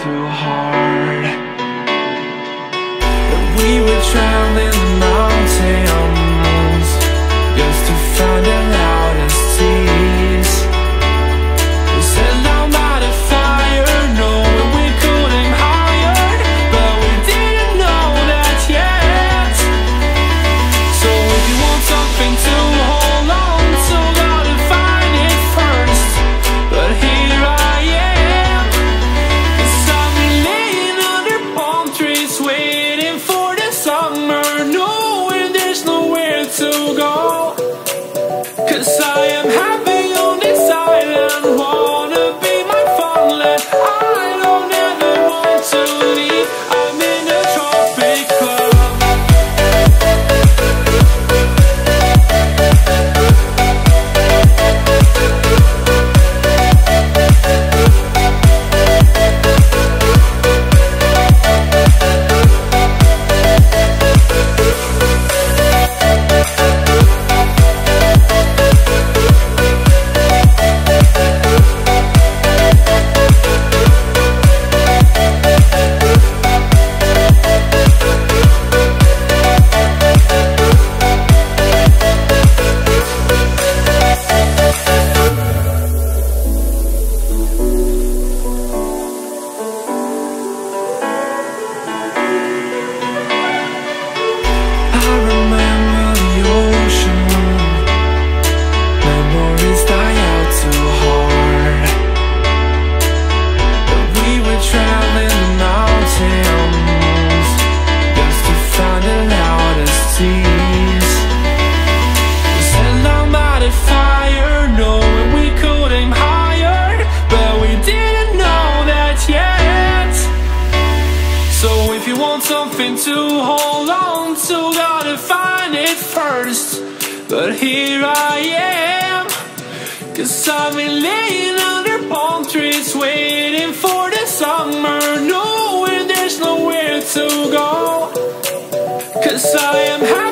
too hard. But we were traveling the mountains just to find the loudest tears. We set down by the fire, knowing we could aim higher, but we didn't know that yet. So if you want something to hold on to, gotta find it first. But here I am, 'cause I've been laying under palm trees waiting for the summer, knowing there's nowhere to go. 'Cause I am happy on this island, wanna be my farmland. I don't ever want to leave, I'm in a tropic club. If you want something to hold on to, gotta find it first. But here I am, 'cause I've been laying under palm trees waiting for the summer, knowing there's nowhere to go. 'Cause I am happy